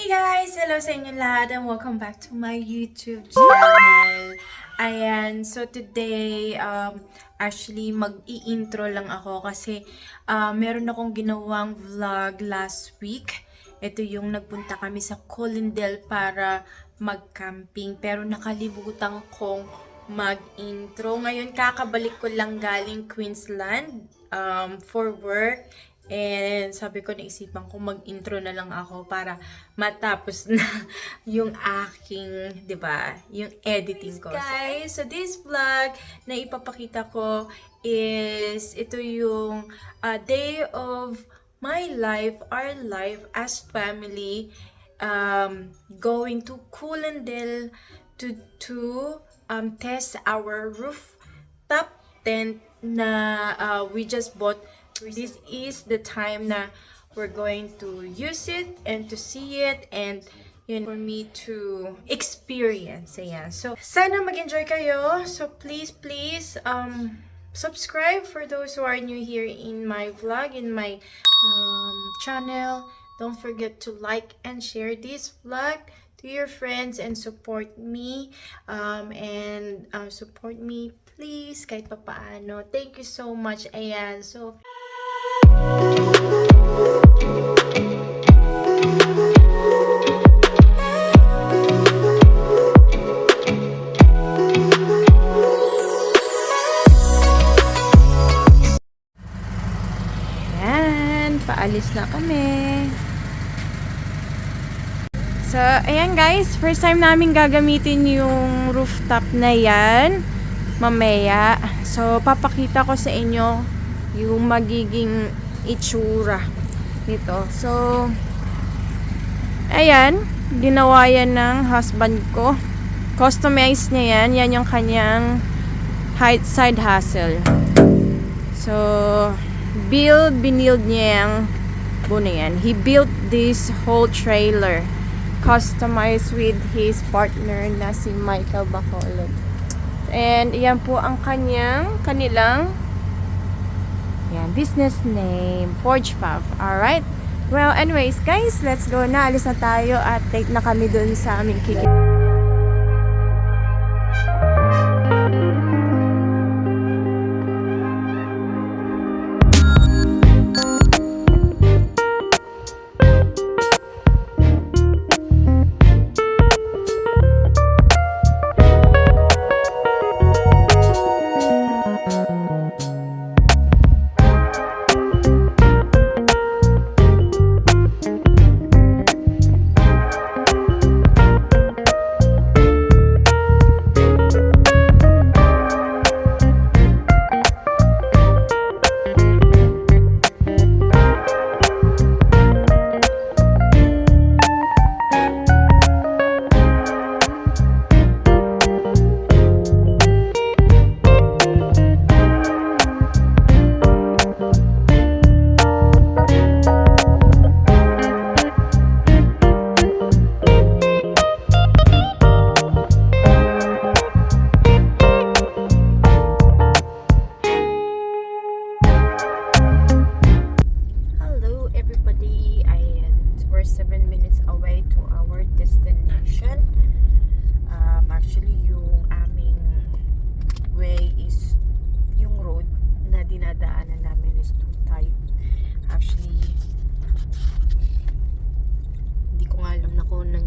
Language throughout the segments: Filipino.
Hey guys! Hello sa inyo lahat and welcome back to my YouTube channel. Ayan, so today, actually mag-i-intro lang ako kasi meron akong ginawang vlog last week. Ito yung nagpunta kami sa Coolendel para mag-camping pero nakalimutan kong mag-intro. Ngayon kakabalik ko lang galing Queensland for work. And sabi ko, naisipan ko mag-intro na lang ako para matapos na yung aking, 'di ba, yung editing ko. Guys, so this vlog na ipapakita ko is ito yung day of my life, our life as family, going to Coolendel to test our rooftop tent na we just bought. This is the time na we're going to use it and to see it and for me to experience. Ayan. So, sana mag-enjoy kayo. So, please, subscribe for those who are new here in my vlog, in my channel. Don't forget to like and share this vlog to your friends and support me. Support me, please, kahit papaano. Thank you so much. Ayan. So, ayan, paalis na kami. So, ayan guys, first time namin gagamitin yung rooftop na yan mamaya. So, papakita ko sa inyo yung magiging itsura nito. So, ayan, ginawa yan ng husband ko. Customize niya yan. Yan yung kanyang side hustle. So, binild niya yung buno yan. He built this whole trailer. Customized with his partner na si Michael Bacolod. And yan po ang kanilang yan, business name, Forge Puff. Alright? Well, anyways, guys, let's go na. Alis na tayo at take na kami dun sa aming kikita.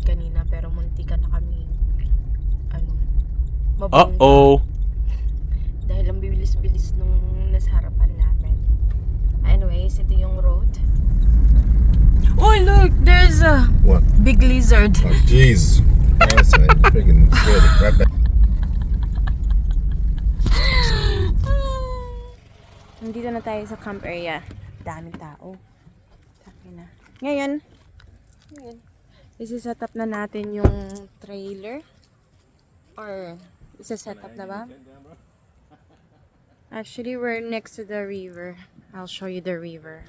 Kanina pero muntikan na kami mabangga. Dahil ang bibilis-bilis nung nasa harapan namin. Anyways, ito yung road. Oh look, there's a what? Big lizard. Oh jeez. Yes, I freaking scared the crap out. Nandito na tayo sa camp area. Daming tao. Sabi na. Ngayon isi-set up na natin yung trailer. Or, isi-set up na ba? Actually, we're next to the river. I'll show you the river.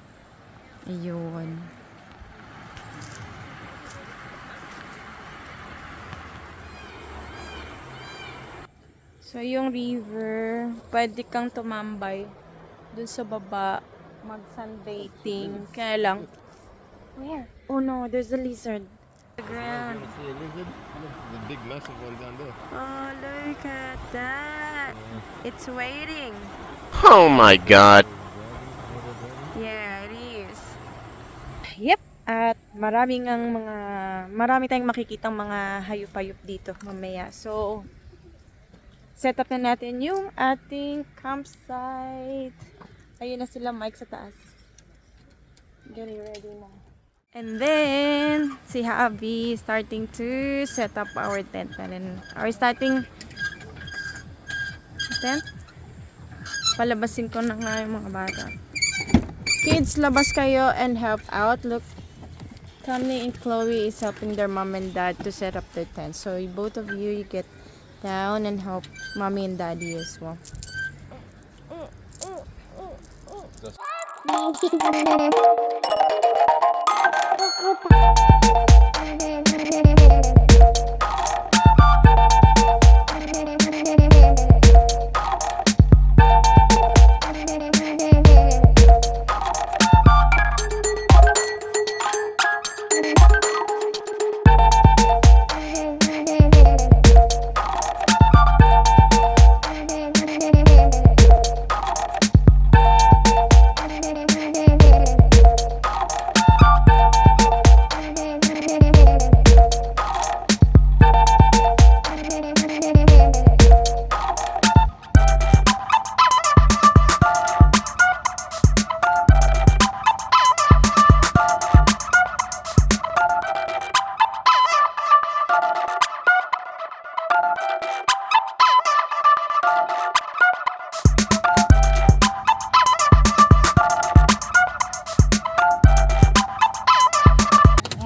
Ayun. So, yung river, pwede kang tumambay dun sa baba, mag-sunbathing. Kaya lang, where? Oh no, there's a lizard. The ground. See a lizard? The big massive one down there. Oh, look at that. It's waiting. Oh my god. Yeah, it is. Yep. At marami tayong makikitang mga hayop-hayop dito mamaya. So, set up na natin yung ating campsite. Ayun na sila, Mike, sa taas. Getting ready na. And then, si Habi starting to set up our tent. Are we starting tent? Palabasin ko na nga yung mga bata. Kids, labas kayo and help out. Look, Tammy and Chloe is helping their mom and dad to set up their tent. So, both of you get down and help mommy and daddy as well.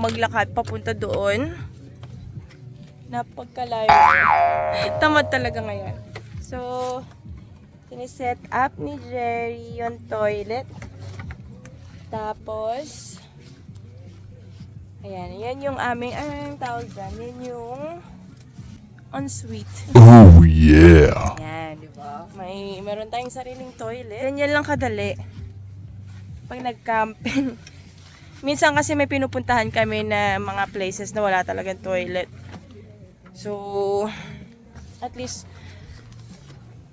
Maglakad papunta doon. Napagkalayo. Tamad talaga ngayon. So, siniset up ni Jerry yung toilet. Tapos, ayan, yan yung aming, anong tawag dyan? Yan yung ensuite. Oh yeah. Ayan, di ba? Meron tayong sariling toilet. Ganyan lang kadali. Pag nag-camping. Minsan kasi may pinupuntahan kami na mga places na wala talagang toilet. So, at least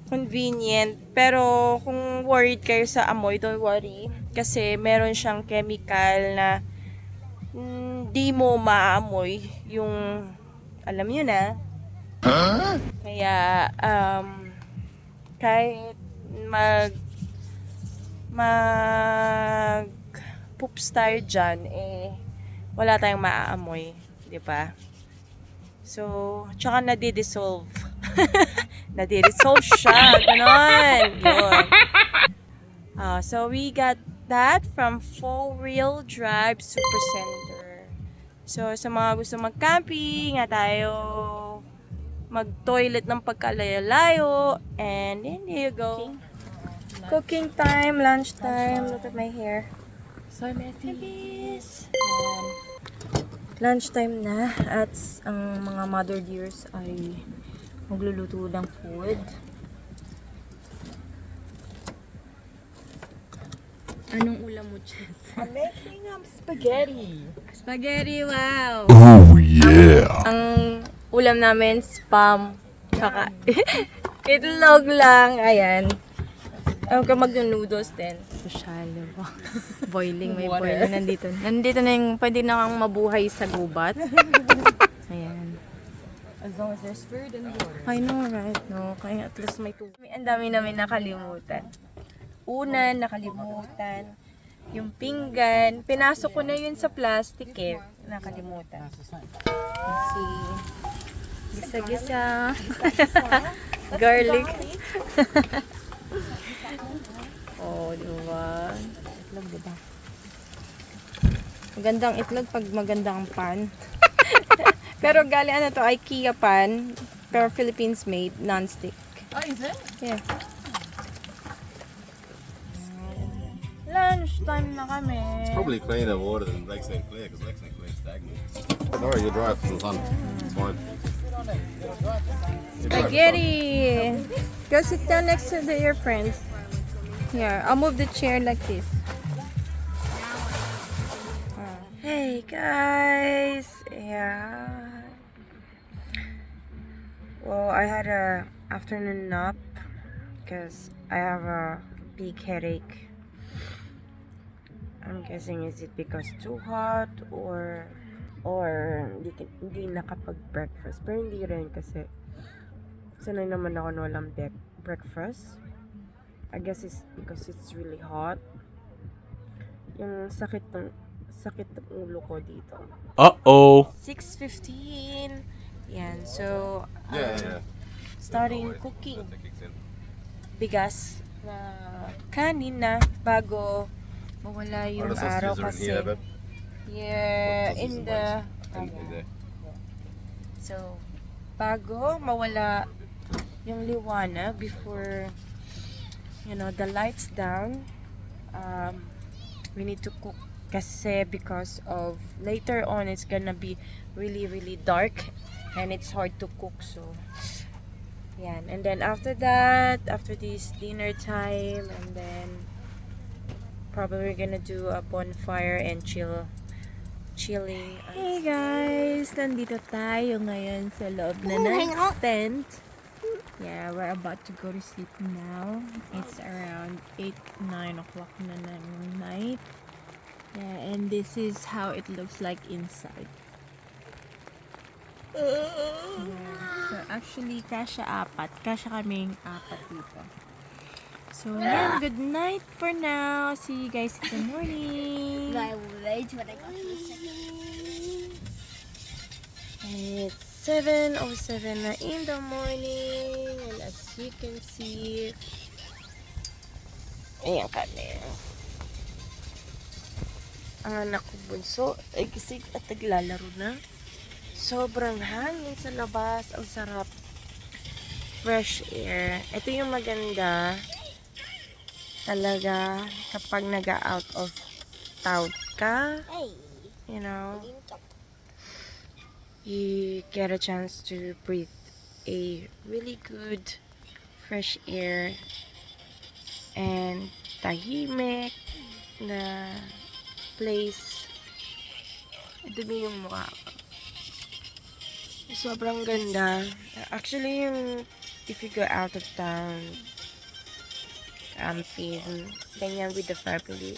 convenient. Pero kung worried kayo sa amoy, don't worry. Kasi meron siyang chemical na di mo maamoy yung, alam yun na. Kaya, kahit poops tayo dyan, wala tayong maaamoy, di ba? So, tsaka nadi-dissolve. Nadi-dissolve siya, ganon. Yun. So, we got that from 4-wheel drive Supercenter. So, sa mga gusto mag-camping, nga tayo mag-toilet ng pagkalayo-layo. And then, there you go. Cooking time, lunch time. Look at my hair. So messy. Lunch time na at ang mga mother dears ay magluluto ng food. Anong ulam mo, Jess? I'm making spaghetti. Spaghetti, wow! Oh yeah. Ang ulam namin, spam. Tsaka itlog lang. Ayan. Ang mag-noodles din. Sosyalo. Boiling, may boiling. Nandito na yung pwede na kang mabuhay sa gubat. Ayan. As long as there's food and water. I know, right? No, kaya at least may tubig. Ang dami namin nakalimutan. Una, nakalimutan. Yung pinggan. Pinasok ko na yun sa plastic eh. Nakalimutan. See. Gisa-gisa. Garlic. Oh, diba? Itlog, diba? Magandang itlog pag magandang pan. Pero galing ano to, IKEA pan. Pero Philippines made, non-stick. Oh, is it? Yeah. Lunchtime na kami. Probably cleaner water than Lake St. Clair because Lake St. Clair is stagnant. Sorry, you're dry from the sun. It's fine. Spaghetti! Go sit down next to your friends. Here, I'll move the chair like this. Hey guys! Yeah. I had a afternoon nap because I have a big headache. I'm guessing, is it because too hot or hindi nakapag-breakfast. Pero hindi rin kasi sanay naman ako na walang breakfast. I guess it's because it's really hot. Yung sakit ng ulo ko dito. Uh-oh. 6:15. Yan. So, Yeah. starting cooking. Bigas na kanin na bago mawala Are yung the araw sausages are in kasi. here, babe? Yeah, Sausages in and the buns. In there. so bago mawala yung liwanag before the lights down, we need to cook kasi because of later on it's gonna be really really dark and it's hard to cook, so yan. And then after this dinner time, and then probably we're gonna do a bonfire and chilling. Hey guys, nandito tayo ngayon sa loob na ng tent. Yeah, we're about to go to sleep now. It's around 8-9 o'clock na ng night. Yeah, and this is how it looks like inside. So actually, kasha kaming apat dito. So yeah, good night for now. See you guys in the morning. I will wait when I got to the second. It's 7:07 na in the morning, and as you can see, ayan kami. Ang anak ko bunso ay gising at naglalaro na. Sobrang hangin sa labas. Ang sarap. Fresh air. Ito yung maganda talaga kapag nag-out of town ka. Hey, You get a chance to breathe a really good fresh air and tahimik na place. Dumi yung mukha ko. Sobrang ganda. Actually, if you go out of town, camping, ganyan with the family,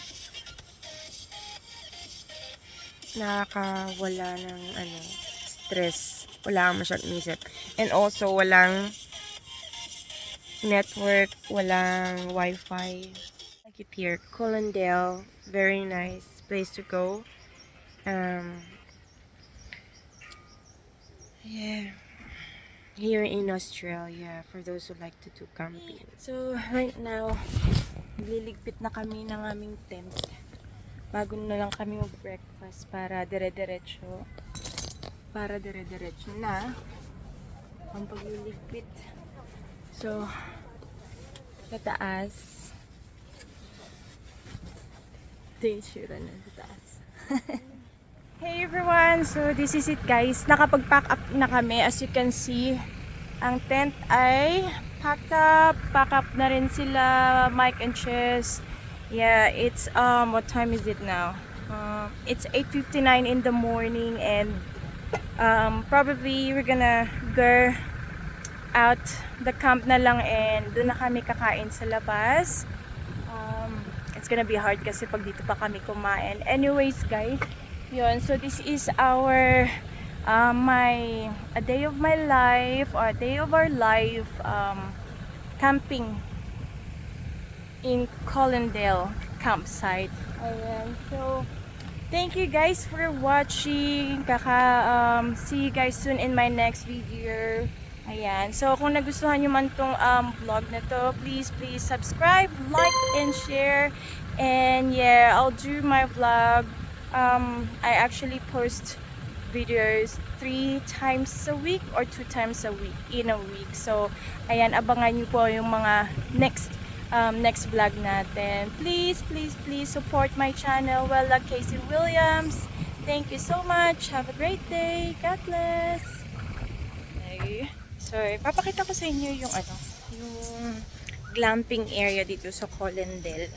nakakawala ng stress. Wala kang masyadong isip. And also, walang network, walang wifi. Like it here, Coolendel, very nice place to go. Yeah, here in Australia, for those who like to do camping. So, right now, liligpit na kami ng aming tent. Bago na lang kami mag-breakfast para dire-diretso na ang pagliligpit. So, sa taas, ito yung sura na sa taas. Hey everyone! So, this is it guys. Nakapag-pack up na kami. As you can see, ang tent ay packed up. Pack up na rin sila, Mike and Chess. Yeah, it's, what time is it now? It's 8:59 in the morning, and probably we're gonna go out the camp na lang, and doon na kami kakain sa labas. It's gonna be hard kasi pag dito pa kami kumain. Anyways guys, yun. So this is our a day of my life, or a day of our life, camping in Coolendel Camp Site. Ayan. So thank you guys for watching. See you guys soon in my next video. Ayan. So kung nagustuhan nyo man tong vlog na to, please subscribe, like, and share. And yeah, I'll do my vlog. I actually post videos 3 times a week or 2 times a week in a week. So ayan, abangan nyo po yung mga next vlog natin. Please support my channel, Wella Casey Williams. Thank you so much. Have a great day. God bless. Okay. So, ipapakita ko sa inyo yung yung glamping area dito sa Coolendel.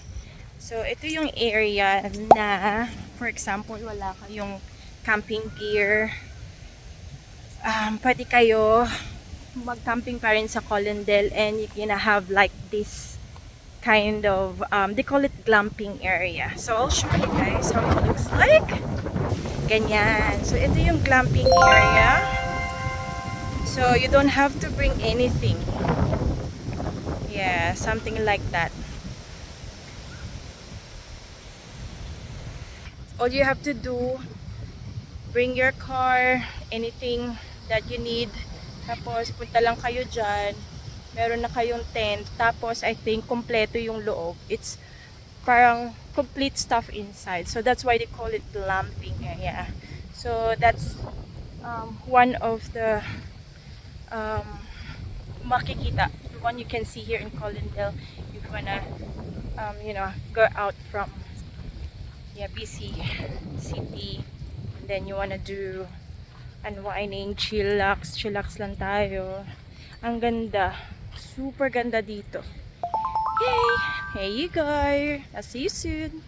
So, ito yung area na, for example, wala kayong camping gear. Pwede kayo mag-camping pa rin sa Coolendel, and you're gonna have like this kind of, they call it glamping area. So I'll show you guys how it looks like. Ganyan. So ito yung glamping area. So you don't have to bring anything. Yeah, something like that. All you have to do, bring your car, anything that you need. Tapos punta lang kayo dyan. Meron na kayong tent. Tapos I think kompleto yung loob. It's parang complete stuff inside. So that's why they call it glamping area. So that's one of the makikita, the one you can see here in Coolendel. You're gonna go out from busy city, and then you wanna do unwinding, chillax lang tayo. Ang ganda, super ganda dito. Yay! Here you go. I'll see you soon.